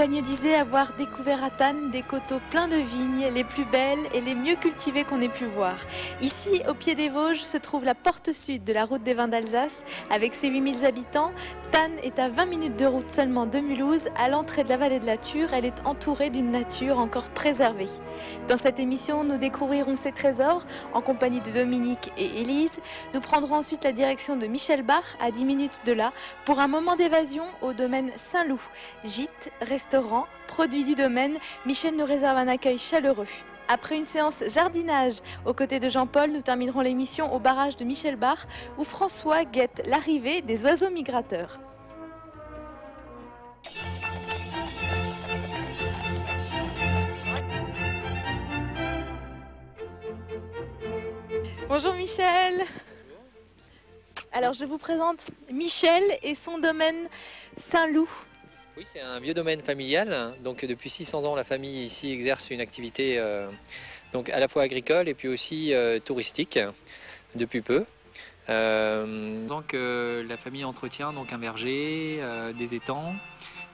Pagneux disait avoir découvert à Thann des coteaux pleins de vignes, les plus belles et les mieux cultivées qu'on ait pu voir. Ici, au pied des Vosges, se trouve la porte sud de la route des vins d'Alsace. Avec ses 8000 habitants, Thann est à 20 minutes de route seulement de Mulhouse. À l'entrée de la vallée de la Thur, elle est entourée d'une nature encore préservée. Dans cette émission, nous découvrirons ces trésors en compagnie de Dominique et Élise. Nous prendrons ensuite la direction de Michel Bach, à 10 minutes de là, pour un moment d'évasion au domaine Saint-Loup. Gîte, restaurant, produits du domaine, Michel nous réserve un accueil chaleureux. Après une séance jardinage aux côtés de Jean-Paul, nous terminerons l'émission au barrage de Michel Bach où François guette l'arrivée des oiseaux migrateurs. Bonjour Michel. Alors je vous présente Michel et son domaine Saint-Loup. Oui, c'est un vieux domaine familial. Donc depuis 600 ans, la famille ici exerce une activité donc à la fois agricole et puis aussi touristique depuis peu. Donc la famille entretient donc un verger, des étangs.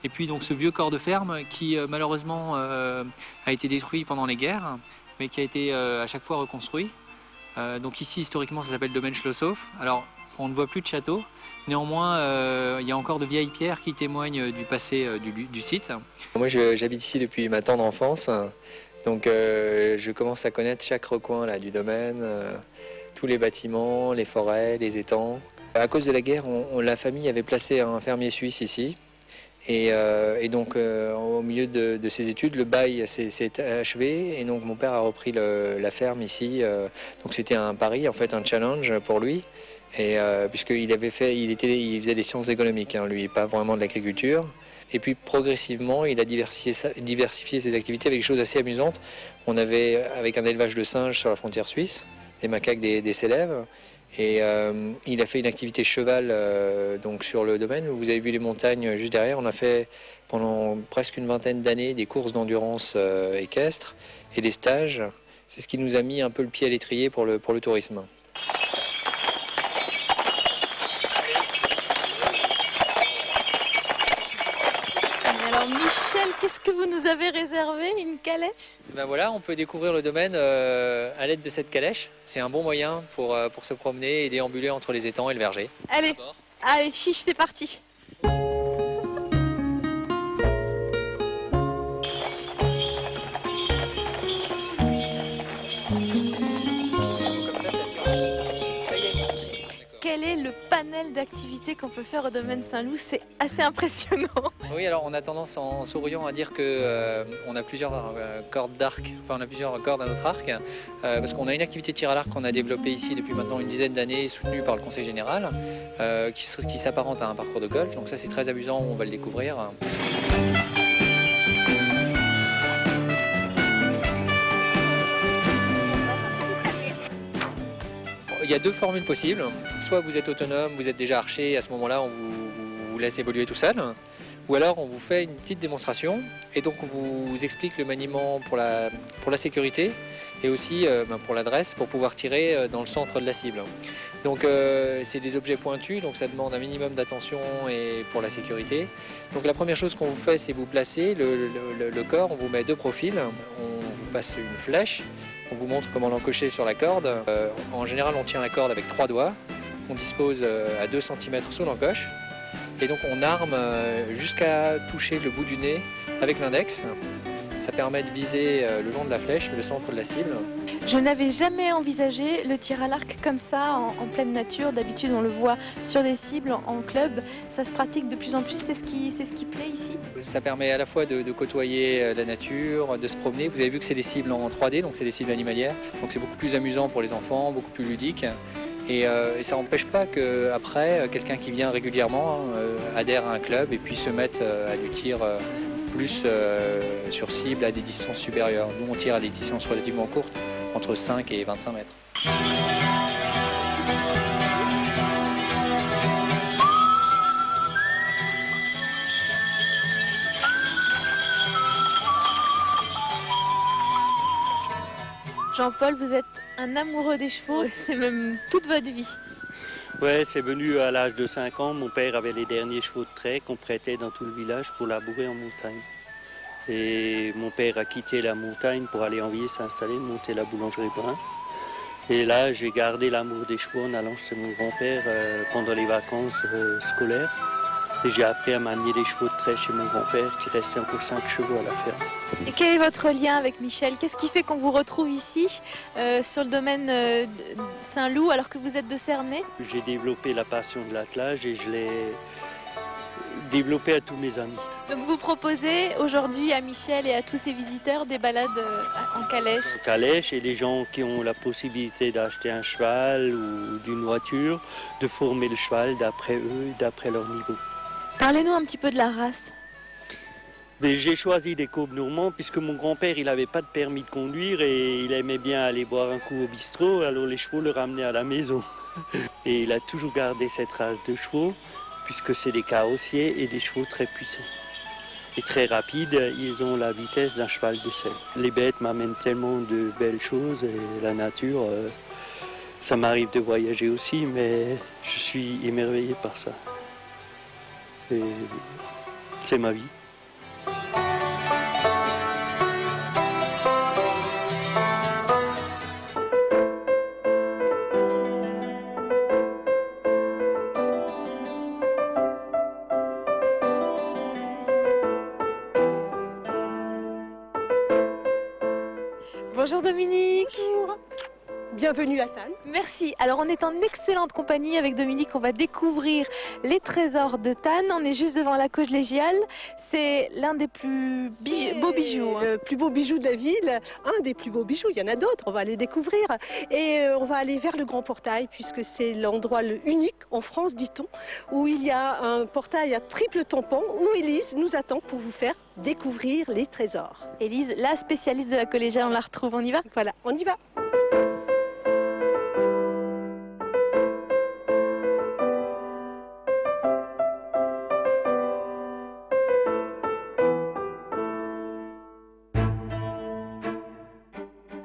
Et puis donc ce vieux corps de ferme qui malheureusement a été détruit pendant les guerres, mais qui a été à chaque fois reconstruit. Donc ici historiquement ça s'appelle domaine Schlossow. Alors on ne voit plus de château. Néanmoins, il y a encore de vieilles pierres qui témoignent du passé du site. Moi, j'habite ici depuis ma tendre enfance, donc je commence à connaître chaque recoin là, du domaine, tous les bâtiments, les forêts, les étangs. À cause de la guerre, la famille avait placé un fermier suisse ici. Et donc, au milieu de ses études, le bail s'est achevé et donc mon père a repris la ferme ici. Donc c'était un pari, en fait, un challenge pour lui. Et puisqu'il il faisait des sciences économiques, hein, lui, pas vraiment de l'agriculture. Et puis progressivement, il a diversifié ses activités avec des choses assez amusantes. On avait, avec un élevage de singes sur la frontière suisse, des macaques, des sélèves. Et il a fait une activité cheval donc sur le domaine. Vous avez vu les montagnes juste derrière. On a fait pendant presque une vingtaine d'années des courses d'endurance équestre et des stages. C'est ce qui nous a mis un peu le pied à l'étrier pour le tourisme. Alors Michel, qu'est-ce que vous nous avez réservé? Une calèche? Ben voilà, on peut découvrir le domaine à l'aide de cette calèche. C'est un bon moyen pour se promener et déambuler entre les étangs et le verger. Allez, chiche, c'est parti. Quel est le panel d'activités qu'on peut faire au domaine Saint-Loup? C'est assez impressionnant. Oui, alors on a tendance en souriant à dire que on a plusieurs cordes d'arc, enfin on a plusieurs cordes à notre arc, parce qu'on a une activité de tir à l'arc qu'on a développée ici depuis maintenant une dizaine d'années, soutenue par le Conseil général, qui s'apparente à un parcours de golf. Donc ça c'est très amusant, on va le découvrir. Il y a deux formules possibles. Soit vous êtes autonome, vous êtes déjà archer, et à ce moment-là on vous laisse évoluer tout seul. Ou alors on vous fait une petite démonstration et donc on vous explique le maniement pour la sécurité et aussi pour l'adresse pour pouvoir tirer dans le centre de la cible. Donc c'est des objets pointus, donc ça demande un minimum d'attention et pour la sécurité. Donc la première chose qu'on vous fait, c'est vous placer le corps, on vous met deux profils, on vous passe une flèche, on vous montre comment l'encocher sur la corde. En général on tient la corde avec 3 doigts, on dispose à 2 cm sous l'encoche. Et donc on arme jusqu'à toucher le bout du nez avec l'index. Ça permet de viser le long de la flèche, le centre de la cible. Je n'avais jamais envisagé le tir à l'arc comme ça, en pleine nature. D'habitude, on le voit sur des cibles, en club. Ça se pratique de plus en plus. C'est ce qui plaît ici. Ça permet à la fois de côtoyer la nature, de se promener. Vous avez vu que c'est des cibles en 3D, donc c'est des cibles animalières. Donc c'est beaucoup plus amusant pour les enfants, beaucoup plus ludique. Et ça n'empêche pas qu'après, quelqu'un qui vient régulièrement adhère à un club et puis se mette à du tir plus sur cible à des distances supérieures. Nous, on tire à des distances relativement courtes, entre 5 et 25 mètres. Jean-Paul, vous êtes un amoureux des chevaux, c'est même toute votre vie. Ouais, c'est venu à l'âge de 5 ans. Mon père avait les derniers chevaux de trait qu'on prêtait dans tout le village pour labourer en montagne. Et mon père a quitté la montagne pour aller en ville s'installer, monter la boulangerie Brun. Et là, j'ai gardé l'amour des chevaux en allant chez mon grand-père pendant les vacances scolaires. Et j'ai appris à manier les chevaux de trait chez mon grand-père qui restait encore 5 chevaux à la ferme. Et quel est votre lien avec Michel? Qu'est-ce qui fait qu'on vous retrouve ici, sur le domaine de Saint-Loup, alors que vous êtes de Cernay? J'ai développé la passion de l'attelage et je l'ai développé à tous mes amis. Donc vous proposez aujourd'hui à Michel et à tous ses visiteurs des balades en calèche? En calèche, et les gens qui ont la possibilité d'acheter un cheval ou d'une voiture, de former le cheval d'après eux et d'après leur niveau. Parlez-nous un petit peu de la race. J'ai choisi des Côtes normands puisque mon grand-père il n'avait pas de permis de conduire et il aimait bien aller boire un coup au bistrot, alors les chevaux le ramenaient à la maison. Et il a toujours gardé cette race de chevaux puisque c'est des carrossiers et des chevaux très puissants. Et très rapides, ils ont la vitesse d'un cheval de selle. Les bêtes m'amènent tellement de belles choses et la nature, ça m'arrive de voyager aussi, mais je suis émerveillé par ça. Et c'est ma vie. Bonjour Dominique. Bonjour. Bienvenue à Thann. Merci. Alors on est en excellente compagnie avec Dominique. On va découvrir les trésors de Thann. On est juste devant la collégiale. C'est l'un des plus beaux bijoux. Le plus beau bijou de la ville. Un des plus beaux bijoux. Il y en a d'autres. On va les découvrir. Et on va aller vers le grand portail puisque c'est l'endroit unique en France, dit-on, où il y a un portail à triple tampon où Élise nous attend pour vous faire découvrir les trésors. Élise, la spécialiste de la collégiale, on la retrouve. On y va? Voilà, on y va.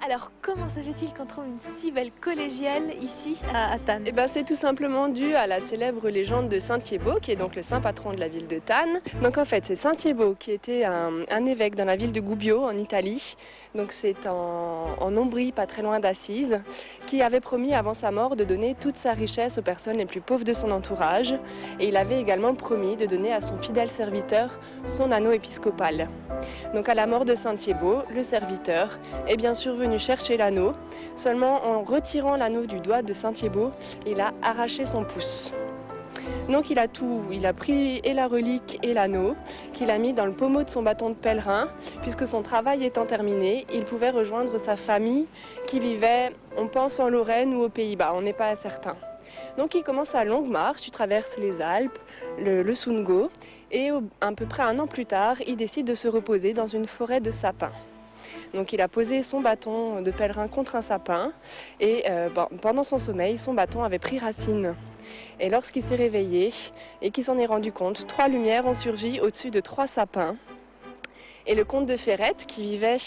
Alors, comment se fait-il qu'on trouve une si belle collégiale ici à Thann? Eh ben, c'est tout simplement dû à la célèbre légende de Saint Thiébaut, qui est donc le saint patron de la ville de Thann. Donc en fait, c'est Saint Thiébaut qui était un évêque dans la ville de Gubbio, en Italie. Donc c'est en Ombrie, pas très loin d'Assise, qui avait promis avant sa mort de donner toute sa richesse aux personnes les plus pauvres de son entourage. Et il avait également promis de donner à son fidèle serviteur son anneau épiscopal. Donc à la mort de Saint Thiébaut, le serviteur est bien sûr venu chercher l'anneau. Seulement en retirant l'anneau du doigt de Saint Thiébaut, il a arraché son pouce. Donc il a pris et la relique et l'anneau, qu'il a mis dans le pommeau de son bâton de pèlerin, puisque son travail étant terminé, il pouvait rejoindre sa famille qui vivait, on pense, en Lorraine ou aux Pays-Bas, on n'est pas certain. Donc il commence sa longue marche, il traverse les Alpes, le Sundgau, et à peu près un an plus tard, il décide de se reposer dans une forêt de sapins. Donc il a posé son bâton de pèlerin contre un sapin et pendant son sommeil, son bâton avait pris racine. Et lorsqu'il s'est réveillé et qu'il s'en est rendu compte, 3 lumières ont surgi au-dessus de 3 sapins. Et le comte de Ferrette, qui vivait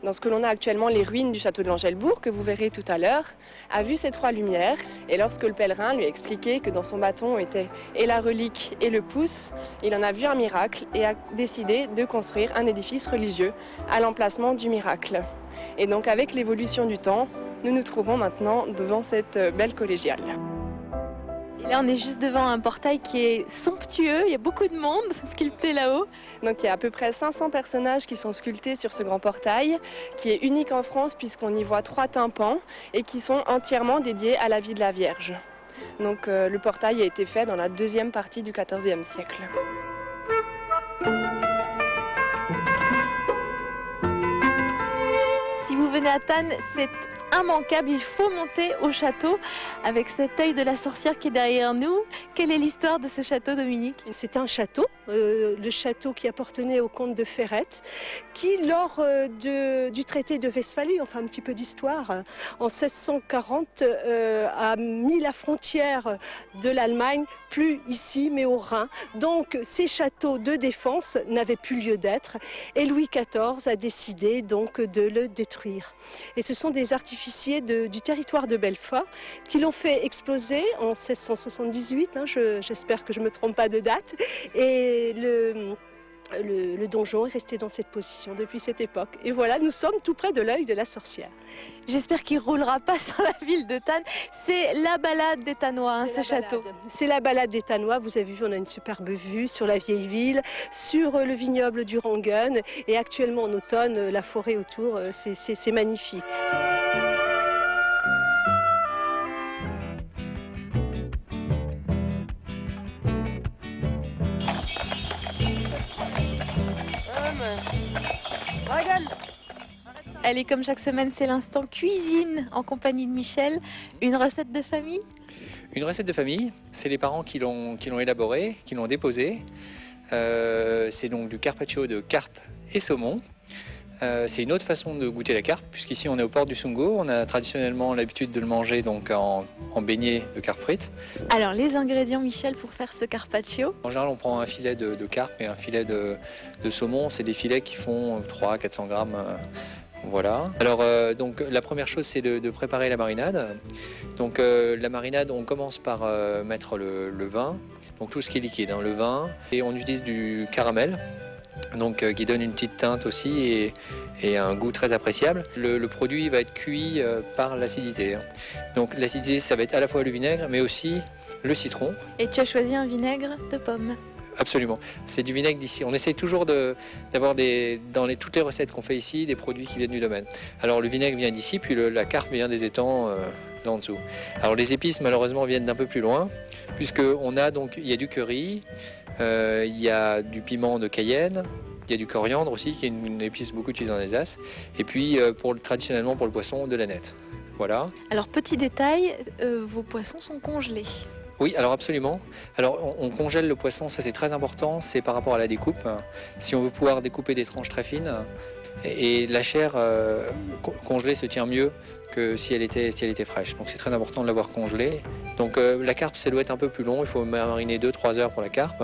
dans ce que l'on a actuellement les ruines du château de l'Angelbourg, que vous verrez tout à l'heure, a vu ces 3 lumières. Et lorsque le pèlerin lui a expliqué que dans son bâton était et la relique et le pouce, il en a vu un miracle et a décidé de construire un édifice religieux à l'emplacement du miracle. Et donc avec l'évolution du temps, nous nous trouvons maintenant devant cette belle collégiale. Et là, on est juste devant un portail qui est somptueux, il y a beaucoup de monde sculpté là-haut. Donc il y a à peu près 500 personnages qui sont sculptés sur ce grand portail, qui est unique en France puisqu'on y voit 3 tympans et qui sont entièrement dédiés à la vie de la Vierge. Donc le portail a été fait dans la 2e partie du XIVe siècle. Si vous venez à Thann, c'est immanquable, il faut monter au château avec cet œil de la sorcière qui est derrière nous. Quelle est l'histoire de ce château, Dominique? C'est un château, le château qui appartenait au comte de Ferrette, qui lors du traité de Westphalie, enfin un petit peu d'histoire, en 1640 a mis la frontière de l'Allemagne plus ici mais au Rhin. Donc ces châteaux de défense n'avaient plus lieu d'être et Louis XIV a décidé donc de le détruire. Et ce sont des artificiers du territoire de Belfort qui l'ont fait exploser en 1678, j'espère que je ne me trompe pas de date, et Le donjon est resté dans cette position depuis cette époque. Et voilà, nous sommes tout près de l'œil de la sorcière. J'espère qu'il ne roulera pas sur la ville de Thann. C'est la balade des Thannois, hein, ce château. C'est la balade des Thannois. Vous avez vu, on a une superbe vue sur la vieille ville, sur le vignoble du Rangen. Et actuellement en automne, la forêt autour, c'est magnifique. Allez, comme chaque semaine, c'est l'instant cuisine en compagnie de Michel. Une recette de famille? Une recette de famille, c'est les parents qui l'ont élaborée, qui l'ont déposée. C'est donc du carpaccio de carpe et saumon. C'est une autre façon de goûter la carpe, puisqu'ici on est au port du Sungo. On a traditionnellement l'habitude de le manger donc en beignet de carpe frite. Alors, les ingrédients, Michel, pour faire ce carpaccio? En général, on prend un filet de carpe et un filet de saumon. C'est des filets qui font 300-400 grammes. Voilà. Alors, donc, la première chose, c'est de préparer la marinade. Donc, la marinade, on commence par mettre le vin, donc tout ce qui est liquide, hein, le vin, et on utilise du caramel. Donc, qui donne une petite teinte aussi et un goût très appréciable. Le produit va être cuit par l'acidité. Hein. Donc l'acidité, ça va être à la fois le vinaigre, mais aussi le citron. Et tu as choisi un vinaigre de pomme? Absolument. C'est du vinaigre d'ici. On essaye toujours d'avoir dans toutes les recettes qu'on fait ici, des produits qui viennent du domaine. Alors le vinaigre vient d'ici, puis la carpe vient des étangs là en dessous. Alors les épices, malheureusement, viennent d'un peu plus loin, puisqu'on a donc, il y a du curry, il y a du piment de Cayenne, il y a du coriandre aussi, qui est une épice beaucoup utilisée en Alsace, et puis traditionnellement pour le poisson, de l'aneth. Voilà. Alors petit détail, vos poissons sont congelés. Oui, alors absolument. Alors on congèle le poisson, ça c'est très important, c'est par rapport à la découpe. Si on veut pouvoir découper des tranches très fines, et la chair congelée se tient mieux que si elle était fraîche. Donc c'est très important de l'avoir congelée. Donc la carpe, ça doit être un peu plus long, il faut mariner 2-3 heures pour la carpe.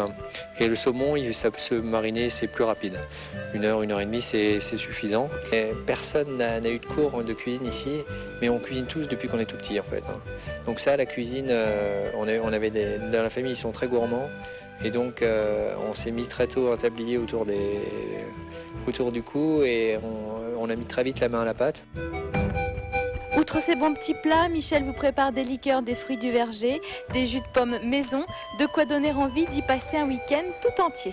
Et le saumon, ça peut se mariner, c'est plus rapide. 1 heure, 1 heure et demie, c'est suffisant. Et personne n'a eu de cours de cuisine ici, mais on cuisine tous depuis qu'on est tout petit en fait. Donc ça, la cuisine, on avait dans la famille, ils sont très gourmands. Et donc on s'est mis très tôt un tablier autour du cou et on a mis très vite la main à la pâte. Outre ces bons petits plats, Michel vous prépare des liqueurs des fruits du verger, des jus de pommes maison, de quoi donner envie d'y passer un week-end tout entier.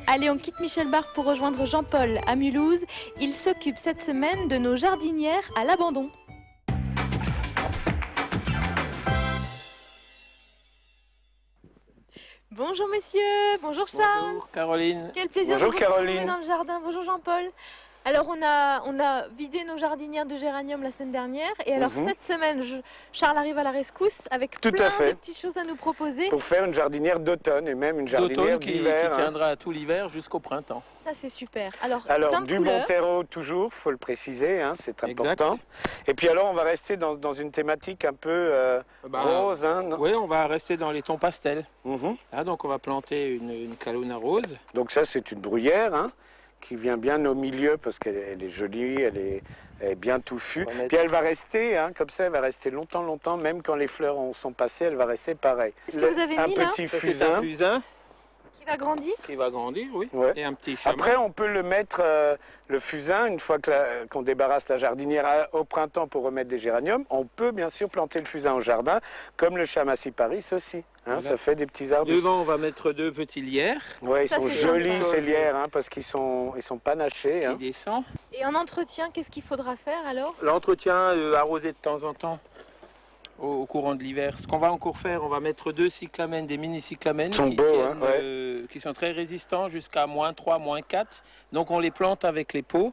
Allez, on quitte Michel Barre pour rejoindre Jean-Paul à Mulhouse. Il s'occupe cette semaine de nos jardinières à l'abandon. Bonjour messieurs, bonjour Charles. Bonjour Caroline. Quel plaisir Bonjour, de vous retrouver Caroline. dans le jardin. Bonjour Jean-Paul. Alors on a vidé nos jardinières de géranium la semaine dernière et alors cette semaine Charles arrive à la rescousse avec Tout plein à fait. de petites choses à nous proposer. Pour faire une jardinière d'automne et même une jardinière d'hiver. Qui tiendra tout l'hiver jusqu'au printemps. Ça c'est super. Alors plein de du couleurs. bon terreau toujours, faut le préciser, hein, c'est important. Et puis alors on va rester dans une thématique un peu rose. Hein, oui, on va rester dans les tons pastels. Mhm. Là, donc on va planter une calona rose. Donc ça c'est une bruyère. Hein, qui vient bien au milieu parce qu'elle est jolie, elle est bien touffue. Puis elle va rester, hein, comme ça, elle va rester longtemps, même quand les fleurs sont passées, elle va rester pareil. Qu'est-ce que vous avez mis là? Petit C'est fusain. un fusain Qui va grandir? qui va grandir, oui. Ouais. Et un petit chaman. Après, on peut le mettre, le fusain, une fois qu'on débarrasse la jardinière au printemps pour remettre des géraniums, on peut bien sûr planter le fusain au jardin, comme le chamassiparis aussi. Hein, ça fait des petits arbres. Devant, on va mettre 2 petits lierres Ouais, ils Ça, sont c'est jolis sympa. ces lierres, hein, parce qu'ils sont panachés. qui Hein. descendent. Et en entretien, qu'est-ce qu'il faudra faire alors? L'entretien, arroser de temps en temps au courant de l'hiver. Ce qu'on va encore faire, on va mettre 2 cyclamènes, des mini cyclamènes Ils sont beaux, hein, qui sont très résistants jusqu'à -3, -4. Donc on les plante avec les pots.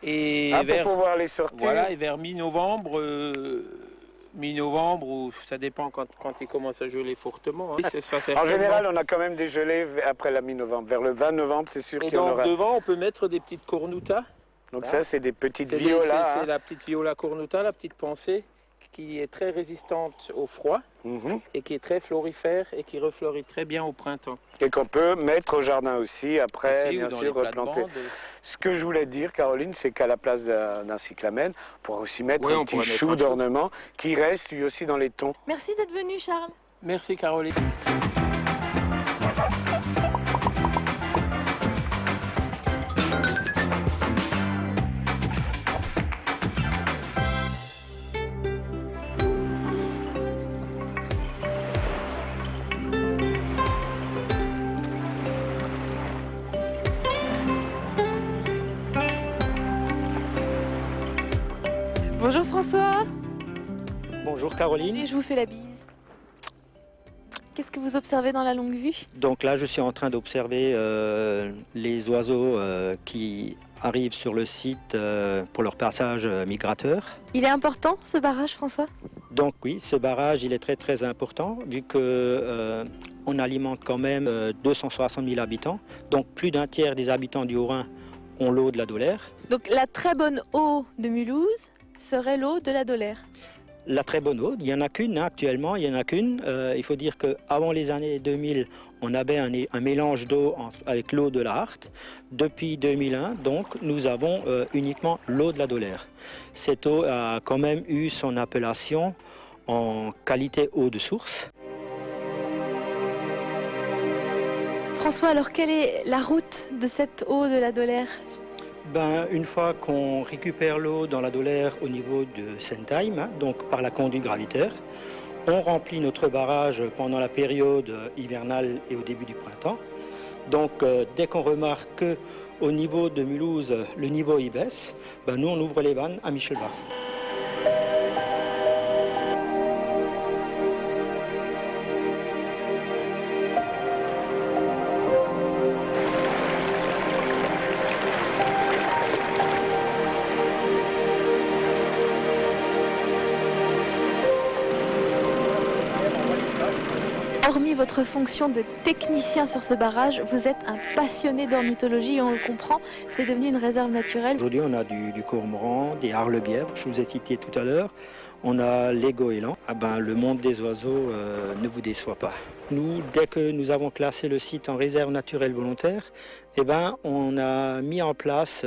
Et pour pouvoir les sortir. Voilà, et vers mi-novembre, ou ça dépend quand il commence à geler fortement. Hein. Ce sera En certainement- général, on a quand même des gelées après la mi-novembre. Vers le 20 novembre, c'est sûr Et qu'il y en donc aura. devant, on peut mettre des petites cornutas. Donc ça, c'est des petites C'est violas. c'est Hein. la petite viola cornuta, la petite pensée, qui est très résistante au froid Mhm. et qui est très florifère et qui refleurit très bien au printemps. Et qu'on peut mettre au jardin aussi, après, Aussi, ou bien dans sûr, les replanter. plates-bandes. Ce que je voulais dire, Caroline, c'est qu'à la place d'un cyclamène, on pourra aussi mettre Oui, un on petit pourrait mettre chou un chou. d'ornement qui reste lui aussi dans les tons. Merci d'être venu Charles. Merci Caroline. Bonjour François. Bonjour Caroline. Et je vous fais la bise. Qu'est-ce que vous observez dans la longue vue? Donc là, je suis en train d'observer les oiseaux qui arrivent sur le site pour leur passage migrateur. Il est important ce barrage, François? Donc oui, ce barrage, il est très très important vu que on alimente quand même 260 000 habitants. Donc plus d'un tiers des habitants du Haut-Rhin ont l'eau de la Dolère. Donc la très bonne eau de Mulhouse serait l'eau de la Dolère. La très bonne eau, il n'y en a qu'une actuellement, il n'y en a qu'une. Il faut dire qu'avant les années 2000, on avait un mélange d'eau avec l'eau de la Hart. Depuis 2001, donc, nous avons uniquement l'eau de la Dolère. Cette eau a quand même eu son appellation en qualité eau de source. François, alors quelle est la route de cette eau de la Dolère? Une fois qu'on récupère l'eau dans la Dolère au niveau de Sentheim, donc par la conduite gravitaire, on remplit notre barrage pendant la période hivernale et au début du printemps. Donc dès qu'on remarque qu'au niveau de Mulhouse, le niveau y baisse, nous on ouvre les vannes à Michelbach. Hormis votre fonction de technicien sur ce barrage, vous êtes un passionné d'ornithologie et on le comprend, c'est devenu une réserve naturelle. Aujourd'hui, on a du cormoran, des harlebièvres, je vous ai cité tout à l'heure. On a les goélands. Le monde des oiseaux ne vous déçoit pas. Nous, dès que nous avons classé le site en réserve naturelle volontaire, on a mis en place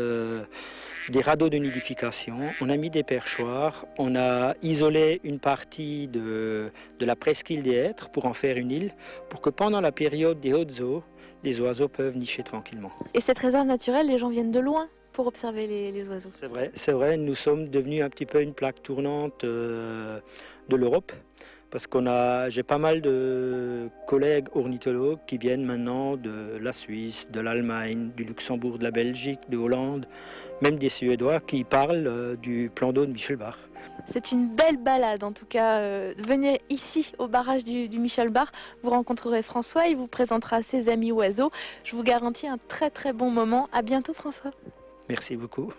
des radeaux de nidification, on a mis des perchoirs, on a isolé une partie de la presqu'île des Hêtres pour en faire une île, pour que pendant la période des hautes eaux, les oiseaux peuvent nicher tranquillement. Et cette réserve naturelle, les gens viennent de loin pour observer les oiseaux. C'est vrai, nous sommes devenus un petit peu une plaque tournante de l'Europe. Parce j'ai pas mal de collègues ornithologues qui viennent maintenant de la Suisse, de l'Allemagne, du Luxembourg, de la Belgique, de Hollande, même des Suédois qui parlent du plan d'eau de Michelbach. C'est une belle balade en tout cas. Venez ici au barrage du Michelbach, vous rencontrerez François, il vous présentera ses amis oiseaux. Je vous garantis un très très bon moment. À bientôt François. Merci beaucoup.